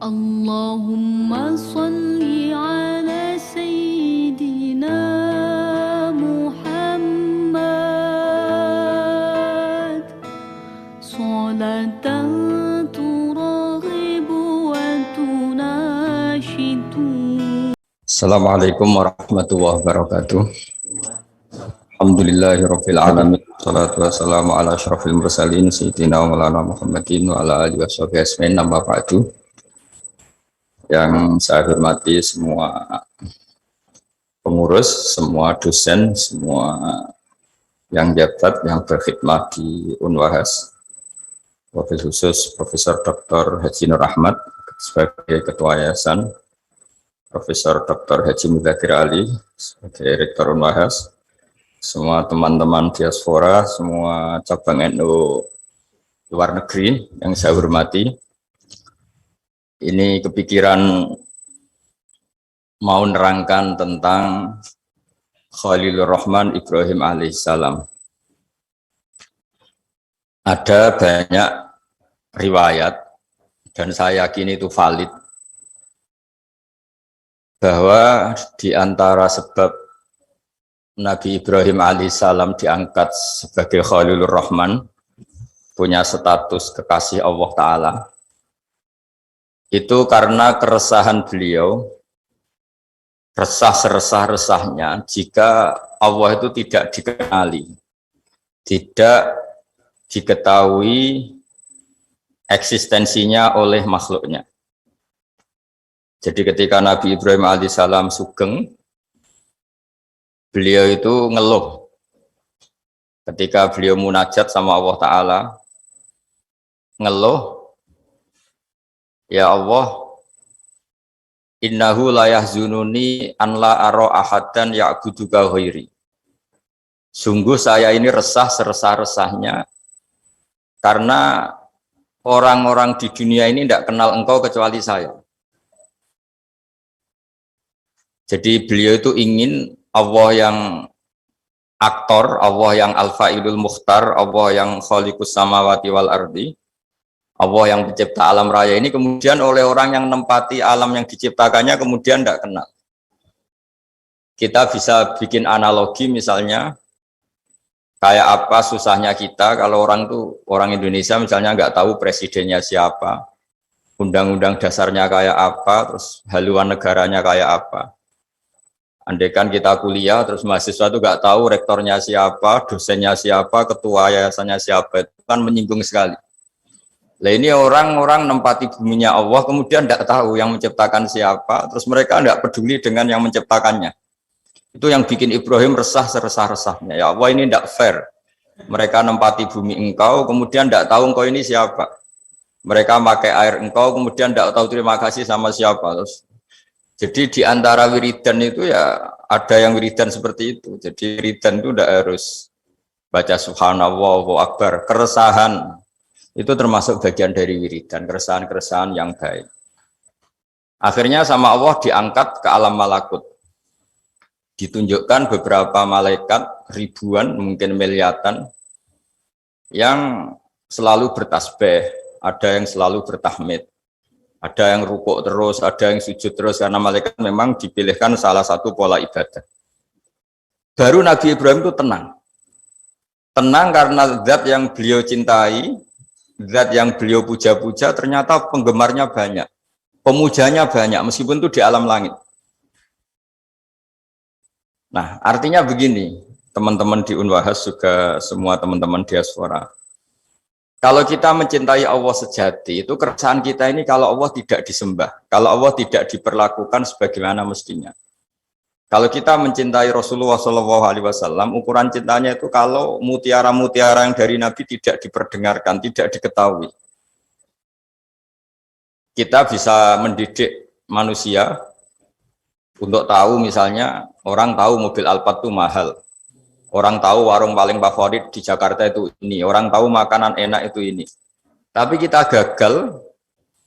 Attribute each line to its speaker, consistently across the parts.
Speaker 1: Allahumma salli ala Sayyidina Muhammad salatan turaghibu wa tunashidu.
Speaker 2: Assalamualaikum warahmatullahi wabarakatuh. Alhamdulillahirabbil alamin. Shalatu wassalamu ala asyrofil mursalin sayyidina wa maulana Muhammadin wa ala alihi washabihi ajmain. Amma ba'du. Yang saya hormati semua pengurus, semua dosen, semua yang jabat, yang berkhidmat di Unwahas. Wabil khusus Profesor Dr. Haji Nur Ahmad sebagai Ketua Yayasan, Profesor Dr. Haji Mudzakkir Ali sebagai Rektor Unwahas, semua teman-teman diaspora, semua cabang NU luar negeri yang saya hormati. Ini kepikiran mau nerangkan tentang Khalilur Rahman Ibrahim alaihissalam. Ada banyak riwayat dan saya yakin itu valid bahwa di antara sebab Nabi Ibrahim alaihissalam diangkat sebagai Khalilur Rahman, punya status kekasih Allah Ta'ala, itu karena keresahan beliau, resah seresah-resahnya jika Allah itu tidak dikenali, tidak diketahui eksistensinya oleh makhluknya. Jadi ketika Nabi Ibrahim alaihissalam sugeng, beliau itu ngeluh. Ketika beliau munajat sama Allah Ta'ala, ngeluh, ya Allah, innahu la yahzununi an la ara ahadan ya'buduka ghairi. Sungguh saya ini resah seresah-resahnya karena orang-orang di dunia ini tidak kenal engkau kecuali saya. Jadi beliau itu ingin Allah yang aktor, Allah yang al-fa'ilul mukhtar, Allah yang khaliqus samawati wal ardi, Allah yang pencipta alam raya ini kemudian oleh orang yang nempati alam yang diciptakannya kemudian tidak kenal. Kita bisa bikin analogi misalnya kayak apa susahnya kita kalau orang Indonesia misalnya nggak tahu presidennya siapa, undang-undang dasarnya kayak apa, terus haluan negaranya kayak apa. Andaikan kita kuliah terus mahasiswa itu nggak tahu rektornya siapa, dosennya siapa, ketua yayasannya siapa, itu kan menyinggung sekali. Nah ini orang-orang nempati buminya Allah kemudian tidak tahu yang menciptakan siapa, terus mereka tidak peduli dengan yang menciptakannya. Itu yang bikin Ibrahim resah seresah-resahnya. Ya Allah, ini tidak fair. Mereka nempati bumi engkau kemudian tidak tahu engkau ini siapa. Mereka pakai air engkau kemudian tidak tahu terima kasih sama siapa. Terus, jadi di antara wiridan itu ya ada yang wiridan seperti itu. Jadi wiridan itu tidak harus baca subhanallah, Allahu akbar. Keresahan itu termasuk bagian dari wiridan, keresahan-keresahan yang baik. Akhirnya sama Allah diangkat ke alam malakut. Ditunjukkan beberapa malaikat, ribuan, mungkin miliatan, yang selalu bertasbih, ada yang selalu bertahmid, ada yang rukuk terus, ada yang sujud terus, karena malaikat memang dipilihkan salah satu pola ibadah. Baru Nabi Ibrahim itu tenang. Tenang karena zat yang beliau cintai, zat yang beliau puja-puja ternyata penggemarnya banyak, pemujanya banyak, meskipun itu di alam langit. Nah, artinya begini, teman-teman di Unwahas juga semua teman-teman diaspora. Kalau kita mencintai Allah sejati, itu keresahan kita ini kalau Allah tidak disembah, kalau Allah tidak diperlakukan sebagaimana mestinya. Kalau kita mencintai Rasulullah SAW, ukuran cintanya itu kalau mutiara-mutiara yang dari Nabi tidak diperdengarkan, tidak diketahui. Kita bisa mendidik manusia untuk tahu misalnya, orang tahu mobil Alphard itu mahal. Orang tahu warung paling favorit di Jakarta itu ini. Orang tahu makanan enak itu ini. Tapi kita gagal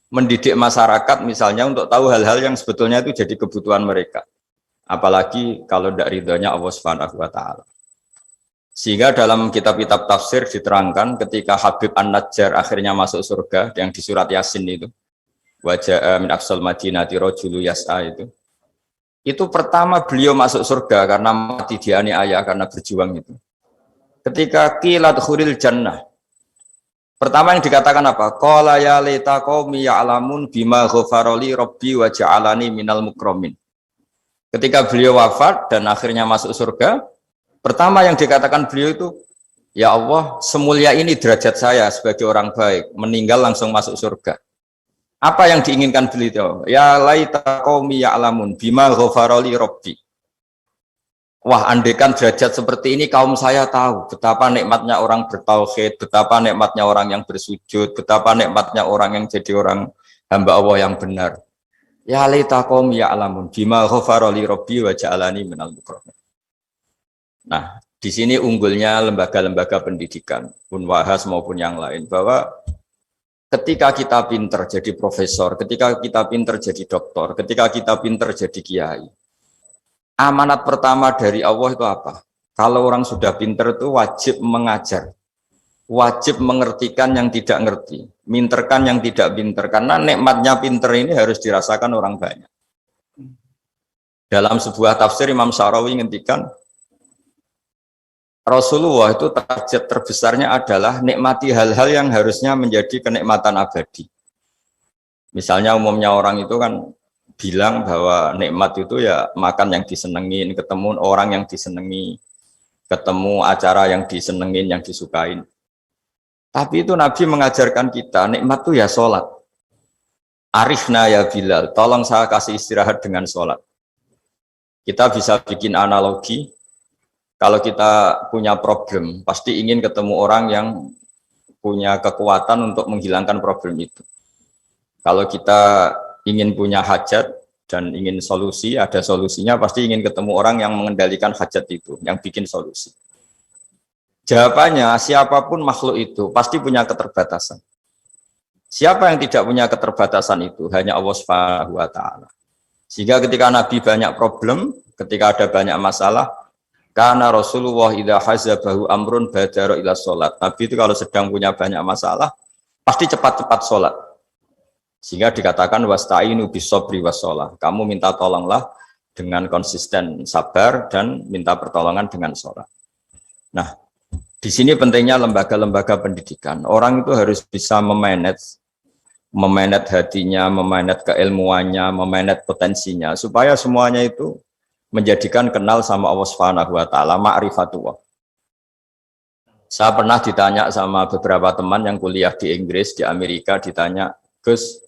Speaker 2: mendidik masyarakat misalnya untuk tahu hal-hal yang sebetulnya itu jadi kebutuhan mereka. Apalagi kalau tidak ridhonya Allah Subhanahu wa Ta'ala. Sehingga dalam kitab-kitab tafsir diterangkan ketika Habib An-Najjar akhirnya masuk surga yang di surat Yasin itu. wajah min aqsal madinati rajulu yas'a itu pertama beliau masuk surga karena mati dianiaya karena berjuang itu. Ketika qila dkhulil jannah, pertama yang dikatakan apa? Qala ya laita qaumi ya'lamun bima ghafarali rabbi wa ja'alani minal mukramin. Ketika beliau wafat dan akhirnya masuk surga, pertama yang dikatakan beliau itu, ya Allah, semulia ini derajat saya sebagai orang baik, meninggal langsung masuk surga. Apa yang diinginkan beliau? Ya laita qaumi ya'lamun bima ghafarali rabbi. Wah, andaikan derajat seperti ini kaum saya tahu betapa nikmatnya orang bertauhid, betapa nikmatnya orang yang bersujud, betapa nikmatnya orang yang jadi orang hamba Allah yang benar. Ya laita qaumi ya'lamun bima ghafarali rabbi wa ja'alani minal mukramin. Nah, di sini unggulnya lembaga-lembaga pendidikan, Unwahas maupun yang lain, bahwa ketika kita pinter jadi profesor, ketika kita pinter jadi doktor, ketika kita pinter jadi kiai, amanat pertama dari Allah itu apa? Kalau orang sudah pinter itu wajib mengajar, wajib mengertikan yang tidak ngerti, minterkan yang tidak pinter, karena nikmatnya pinter ini harus dirasakan orang banyak. Dalam sebuah tafsir Imam Syarawi ngendikan, Rasulullah itu target terbesarnya adalah nikmati hal-hal yang harusnya menjadi kenikmatan abadi. Misalnya umumnya orang itu kan bilang bahwa nikmat itu ya makan yang disenengin, ketemu orang yang disenengi, ketemu acara yang disenengin, yang disukain. Tapi itu Nabi mengajarkan kita, nikmat itu ya sholat. Arifna ya Bilal, tolong saya kasih istirahat dengan sholat. Kita bisa bikin analogi, kalau kita punya problem, pasti ingin ketemu orang yang punya kekuatan untuk menghilangkan problem itu. Kalau kita ingin punya hajat dan ingin solusi, ada solusinya, pasti ingin ketemu orang yang mengendalikan hajat itu, yang bikin solusi. Jawabannya, siapapun makhluk itu pasti punya keterbatasan. Siapa yang tidak punya keterbatasan itu? Hanya Allah Subhanahu wa Ta'ala. Sehingga ketika Nabi banyak problem, ketika ada banyak masalah, karena Rasulullah idza hazabahu amrun badara ila sholat. Nabi itu kalau sedang punya banyak masalah, pasti cepat-cepat sholat. Sehingga dikatakan wasta'inu bisobri wassalah. Kamu minta tolonglah dengan konsisten sabar dan minta pertolongan dengan sholat. Nah, di sini pentingnya lembaga-lembaga pendidikan. Orang itu harus bisa memanage hatinya, memanage keilmuannya, memanage potensinya, supaya semuanya itu menjadikan kenal sama Allah Subhanahu wa Ta'ala, ma'rifatullah. Saya pernah ditanya sama beberapa teman yang kuliah di Inggris, di Amerika, ditanya, Gus,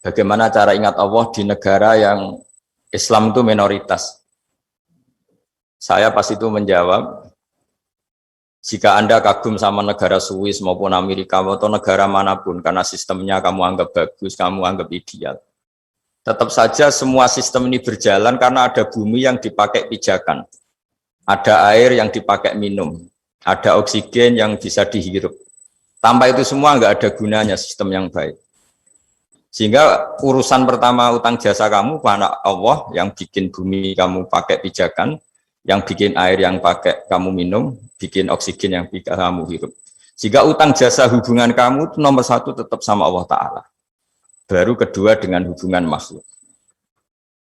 Speaker 2: bagaimana cara ingat Allah di negara yang Islam itu minoritas? Saya pas itu menjawab, jika Anda kagum sama negara Swiss maupun Amerika atau negara manapun, karena sistemnya kamu anggap bagus, kamu anggap ideal, tetap saja semua sistem ini berjalan karena ada bumi yang dipakai pijakan, ada air yang dipakai minum, ada oksigen yang bisa dihirup. Tanpa itu semua nggak ada gunanya sistem yang baik. Sehingga urusan pertama utang jasa kamu pada Allah yang bikin bumi kamu pakai pijakan, yang bikin air yang pakai kamu minum, bikin oksigen yang kamu hirup. Sehingga utang jasa hubungan kamu itu nomor satu tetap sama Allah Ta'ala. Baru kedua dengan hubungan makhluk.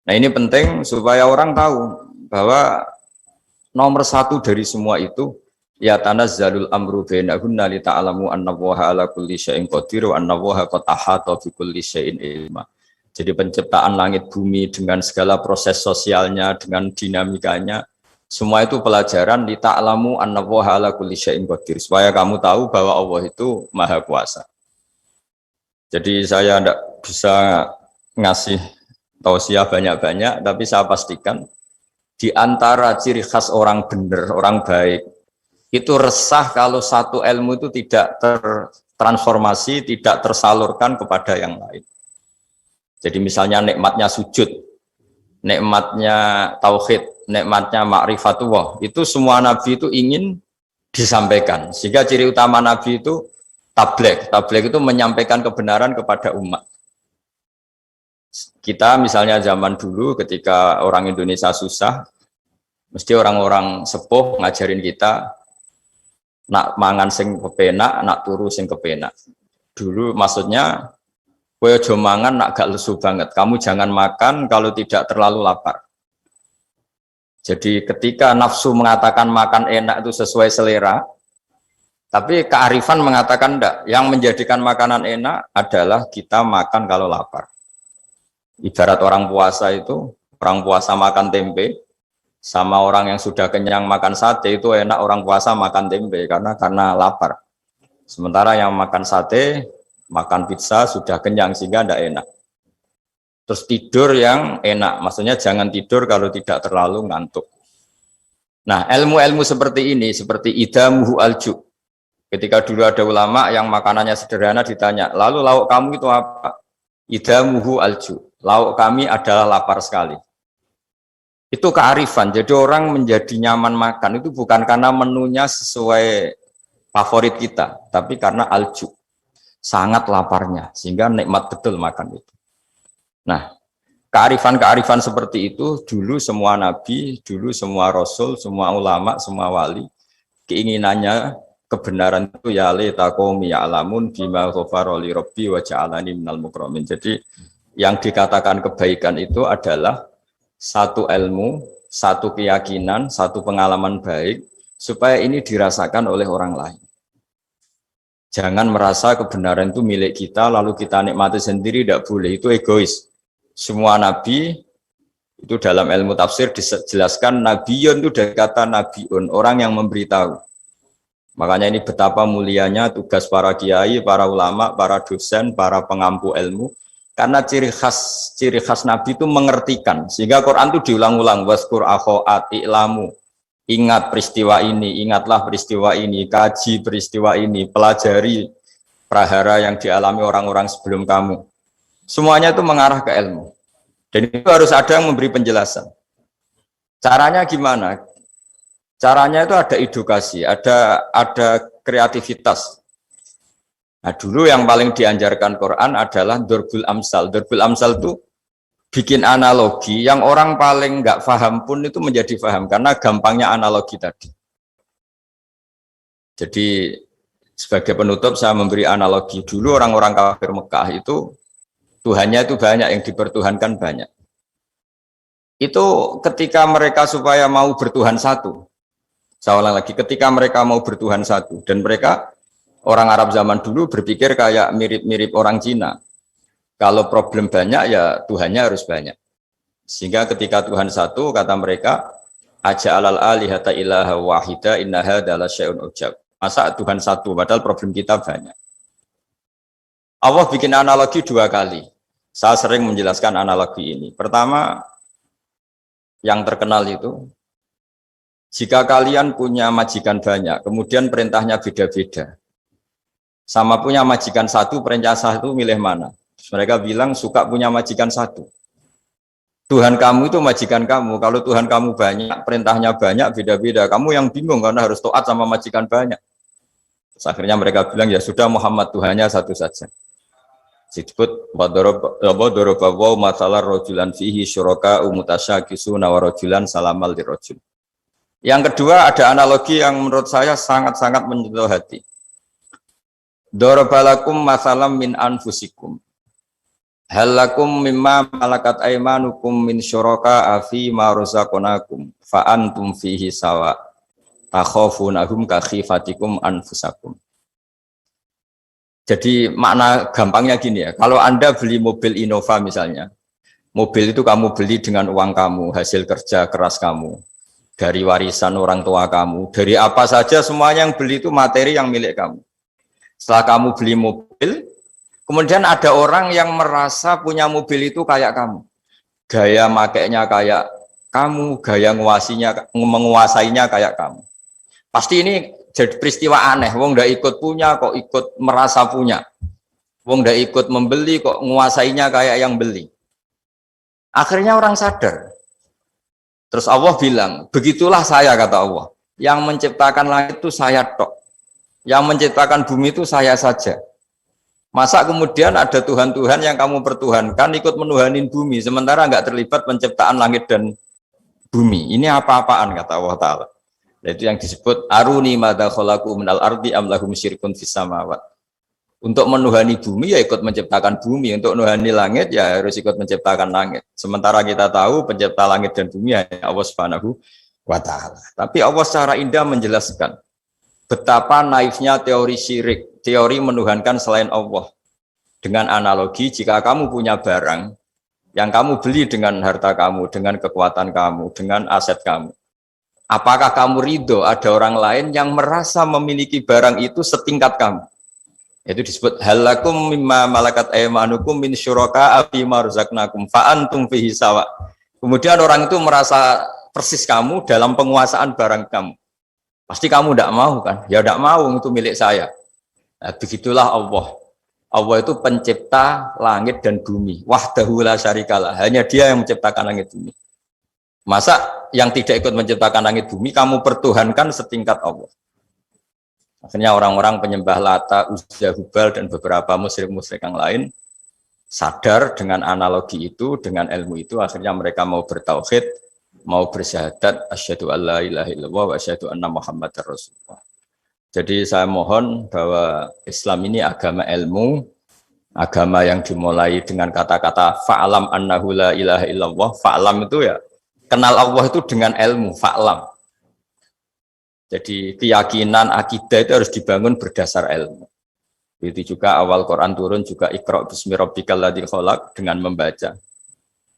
Speaker 2: Nah ini penting supaya orang tahu bahwa nomor satu dari semua itu ya tanazzalul amru bainahunna li ta'lamu annallaha ala kulli syai'in qadir wa annallaha qad ahata bi kulli syai'in ilma. Jadi penciptaan langit bumi dengan segala proses sosialnya, dengan dinamikanya, semua itu pelajaran li ta'lamu annallaha ala kulli syai'in qadir, supaya kamu tahu bahwa Allah itu Maha Kuasa. Jadi saya tidak bisa ngasih tausiah banyak-banyak, tapi saya pastikan di antara ciri khas orang benar, orang baik, itu resah kalau satu ilmu itu tidak tertransformasi, tidak tersalurkan kepada yang lain. Jadi misalnya nikmatnya sujud, nikmatnya tauhid, nikmatnya ma'rifatullah, itu semua nabi itu ingin disampaikan. Sehingga ciri utama nabi itu tabligh itu menyampaikan kebenaran kepada umat. Kita misalnya zaman dulu ketika orang Indonesia susah, mesti orang-orang sepuh ngajarin kita nak mangan sing kepenak, nak turu sing kepenak. Dulu maksudnya kowe aja mangan nak gak lesu banget. Kamu jangan makan kalau tidak terlalu lapar. Jadi ketika nafsu mengatakan makan enak itu sesuai selera, tapi kearifan mengatakan enggak. Yang menjadikan makanan enak adalah kita makan kalau lapar. Ibarat orang puasa itu, orang puasa makan tempe, sama orang yang sudah kenyang makan sate itu enak orang puasa makan tempe karena lapar. Sementara yang makan sate, makan pizza sudah kenyang sehingga tidak enak. Terus tidur yang enak, maksudnya jangan tidur kalau tidak terlalu ngantuk. Nah, ilmu-ilmu seperti ini, seperti idamuhu alju. Ketika dulu ada ulama yang makanannya sederhana ditanya, lalu lauk kamu itu apa? Idamuhu alju. Lauk kami adalah lapar sekali. Itu kearifan. Jadi orang menjadi nyaman makan itu bukan karena menunya sesuai favorit kita, tapi karena alju. Sangat laparnya, sehingga nikmat betul makan itu. Nah, kearifan-kearifan seperti itu dulu semua nabi, dulu semua rasul, semua ulama, semua wali keinginannya kebenaran itu ya laita qaumi ya'lamun bima ghafara li rabbi wa ja'alani minal mukramin. Jadi yang dikatakan kebaikan itu adalah satu ilmu, satu keyakinan, satu pengalaman baik supaya ini dirasakan oleh orang lain. Jangan merasa kebenaran itu milik kita lalu kita nikmati sendiri, tidak boleh, itu egois. Semua nabi itu dalam ilmu tafsir dijelaskan nabiyun itu dari kata nabiun, orang yang memberitahu. Makanya ini betapa mulianya tugas para kiai, para ulama, para dosen, para pengampu ilmu. Karena ciri khas nabi itu mengertikan. Sehingga Quran itu diulang-ulang, waskur akhoat i'lamu. Ingat peristiwa ini, ingatlah peristiwa ini, kaji peristiwa ini, pelajari prahara yang dialami orang-orang sebelum kamu. Semuanya itu mengarah ke ilmu. Dan itu harus ada yang memberi penjelasan. Caranya gimana? Caranya itu ada edukasi, ada kreativitas. Nah, dulu yang paling dianjarkan Quran adalah Dorbul Amsal. Dorbul Amsal itu bikin analogi yang orang paling nggak paham pun itu menjadi paham karena gampangnya analogi tadi. Jadi sebagai penutup saya memberi analogi. Dulu orang-orang kafir Mekah itu Tuhannya itu banyak, yang dipertuhankan banyak. Itu ketika mereka supaya mau bertuhan satu. Saya ulang lagi, ketika mereka mau bertuhan satu. Dan mereka, orang Arab zaman dulu berpikir kayak mirip-mirip orang Cina. Kalau problem banyak ya Tuhannya harus banyak. Sehingga ketika Tuhan satu, kata mereka, aja'alal alihata ilaha wahida inna hadza la syai'un ujab. Masa Tuhan satu, padahal problem kita banyak. Allah bikin analogi dua kali. Saya sering menjelaskan analogi ini. Pertama, yang terkenal itu, jika kalian punya majikan banyak, kemudian perintahnya beda-beda. Sama punya majikan satu, perintah satu milih mana? Terus mereka bilang suka punya majikan satu. Tuhan kamu itu majikan kamu. Kalau Tuhan kamu banyak, perintahnya banyak, beda-beda. Kamu yang bingung karena harus taat sama majikan banyak. Terus akhirnya mereka bilang, ya sudah Muhammad Tuhannya satu saja. Disebut wadorobawaw masalah rojulan fihi syuraka umutasyagisuna warojulan salamal dirojul. Yang kedua ada analogi yang menurut saya sangat-sangat menyentuh hati. Dorobalakum masalam min anfusikum. Halakum mimma malakat aimanukum min syuraka afi ma razaqnakum fa antum fihi sawa. Takhafunahum ka khifatikum anfusakum. Jadi makna gampangnya gini ya, kalau Anda beli mobil Innova misalnya, mobil itu kamu beli dengan uang kamu, hasil kerja keras kamu, dari warisan orang tua kamu, dari apa saja semuanya yang beli itu materi yang milik kamu. Setelah kamu beli mobil, kemudian ada orang yang merasa punya mobil itu kayak kamu. Gaya makainya kayak kamu, gaya menguasainya kayak kamu. Pasti ini jadi peristiwa aneh, wong ndak ikut punya kok ikut merasa punya. Wong ndak ikut membeli kok menguasainya kayak yang beli. Akhirnya orang sadar. Terus Allah bilang, begitulah saya kata Allah. Yang menciptakan langit itu saya tok. Yang menciptakan bumi itu saya saja. Masa kemudian ada Tuhan-Tuhan yang kamu pertuhankan ikut menuhanin bumi, sementara nggak terlibat penciptaan langit dan bumi. Ini apa-apaan kata Allah Ta'ala. Itu yang disebut aruni madza khalaqu minal ardi am lahum syirkun fis samawat. Untuk menuhani bumi ya ikut menciptakan bumi, untuk menuhani langit ya harus ikut menciptakan langit. Sementara kita tahu pencipta langit dan bumi hanya Allah Subhanahu wa taala. Tapi Allah secara indah menjelaskan betapa naifnya teori syirik, teori menuhankan selain Allah. Dengan analogi, jika kamu punya barang yang kamu beli dengan harta kamu, dengan kekuatan kamu, dengan aset kamu, apakah kamu ridho ada orang lain yang merasa memiliki barang itu setingkat kamu? Itu disebut halakum mimma malakat aymanukum min syuraka fima razaqnakum fa antum fihi sawa. Kemudian orang itu merasa persis kamu dalam penguasaan barang kamu. Pasti kamu tidak mau kan? Ya tidak mau, itu milik saya. Nah, begitulah Allah. Allah itu pencipta langit dan bumi. Wahdahu la syarikalah. Hanya Dia yang menciptakan langit bumi. Masa yang tidak ikut menciptakan langit bumi kamu pertuhankan setingkat Allah? Akhirnya orang-orang penyembah Lata, Uzza, Hubal dan beberapa musyrik-musyrik yang lain sadar dengan analogi itu, dengan ilmu itu, akhirnya mereka mau bertauhid, mau bersyahadat asyhadu alla ilaha illallah wa asyhadu anna muhammadar rasulullah. Jadi saya mohon bahwa Islam ini agama ilmu, agama yang dimulai dengan kata-kata fa'lam annahu la ilaha illallah. Fa'lam itu ya kenal Allah itu dengan ilmu, fa'lam. Jadi keyakinan akidah itu harus dibangun berdasar ilmu. Itu juga awal Quran turun juga Iqra bismi rabbikal ladzi khalaq, dengan membaca.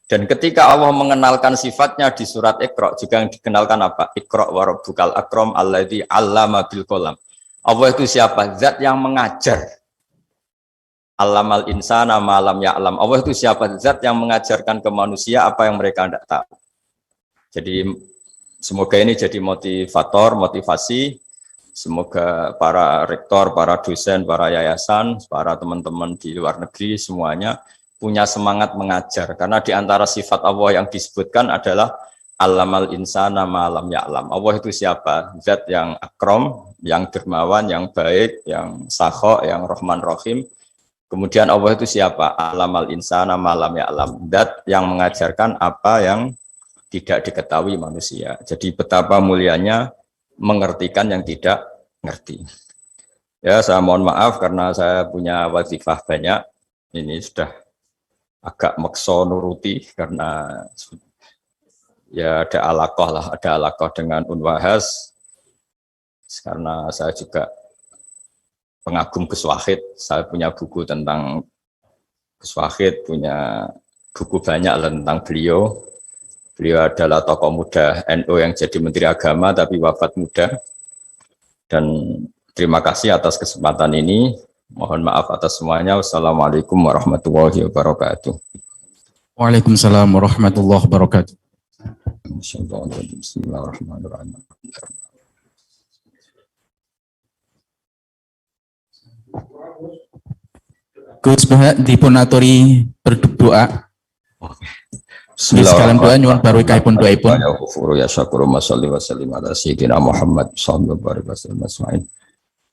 Speaker 2: Dan ketika Allah mengenalkan sifatnya di surat Iqra juga yang dikenalkan apa? Iqra wa rabbukal akram alladzi 'allama bil qalam. Allah itu siapa? Zat yang mengajar. Allamal insana ma lam ya'lam. Allah itu siapa? Zat yang mengajarkan ke manusia apa yang mereka tidak tahu. Jadi semoga ini jadi motivator, motivasi. Semoga para rektor, para dosen, para yayasan, para teman-teman di luar negeri semuanya punya semangat mengajar, karena di antara sifat Allah yang disebutkan adalah Allamal insana ma lam ya'lam. Allah itu siapa? Zat yang akram, yang dermawan, yang baik, yang sakho, yang rahman rahim. Kemudian Allah itu siapa? Allamal insana ma lam ya'lam. Zat yang mengajarkan apa yang tidak diketahui manusia. Jadi betapa mulianya mengertikan yang tidak ngerti. Ya, saya mohon maaf karena saya punya wazifah banyak. Ini sudah agak makso nuruti karena ya ada alaqah dengan Unwahas, karena saya juga pengagum Gus Wahid. Saya punya buku tentang Gus Wahid, punya buku banyak tentang beliau. Beliau adalah tokoh muda NU yang jadi Menteri Agama tapi wafat muda. Dan terima kasih atas kesempatan ini. Mohon maaf atas semuanya. Wassalamualaikum warahmatullahi wabarakatuh.
Speaker 3: Waalaikumsalam warahmatullahi wabarakatuh.
Speaker 2: Bismillahirrahmanirrahim.
Speaker 3: Gus Baha dipunaturi berdoa. Sekalian doa nyuwun barokahipun doaipun.
Speaker 2: Ya ghafuru ya syakuru masalli wa sallim ala sayyidina Muhammad sallallahu alaihi wasallam.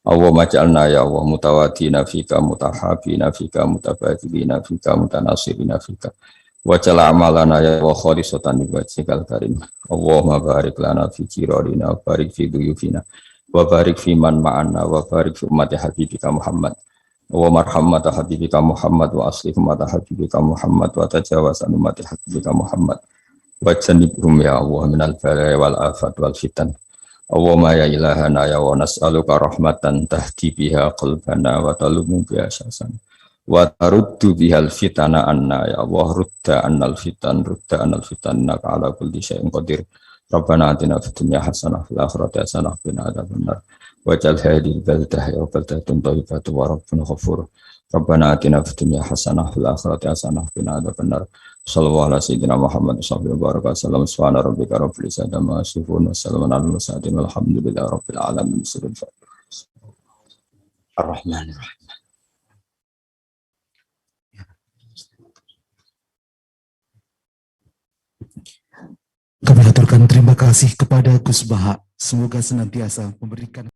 Speaker 2: Allahumma ja'alna ya Allah mutawadina fika mutahabina fika mutabadilina fika mutanasirina fika waj'al amalana ya Allah khalisatan li wajhikal karim. Allahumma barik lana fi jirarina wa barik fi duyufina wa barik fi man ma'ana wa barik fi ummati habibika Muhammad wa marhamata habibika Muhammad wa aslih ummata habibika Muhammad wa tajawaz an ummati habibika Muhammad wa janibhum ya Allah minal balaya wal afat wal fitan. Allahumma ya ilahana ya wa nas'aluka rahmatan tahdi biha qalbana wa talumu biha syasan wa taruddu bihal fitana anna ya Allah rudda annal fitan innaka ala kulli syai'in qadir. Rabbana atina fid dunya hasanah fil akhirati hasanah wa qina adzabannar waj'al hadhihi baldah ya baldatun thayyibatan wa rabbun ghafur. Rabbana atina fid dunya hasanah fil akhirati hasanah wa qina adzabannar. Sallallahu alaihi sayyidina Muhammad sallallahu alaihi wasallam. Subhana rabbika rabbil izzati amma yasifun wa salamun alal mursalin walhamdulillahi rabbil alamin. Ar-Rahmanir Rahim.
Speaker 4: Kami aturkan terima kasih kepada Gus Baha. Semoga senantiasa memberikan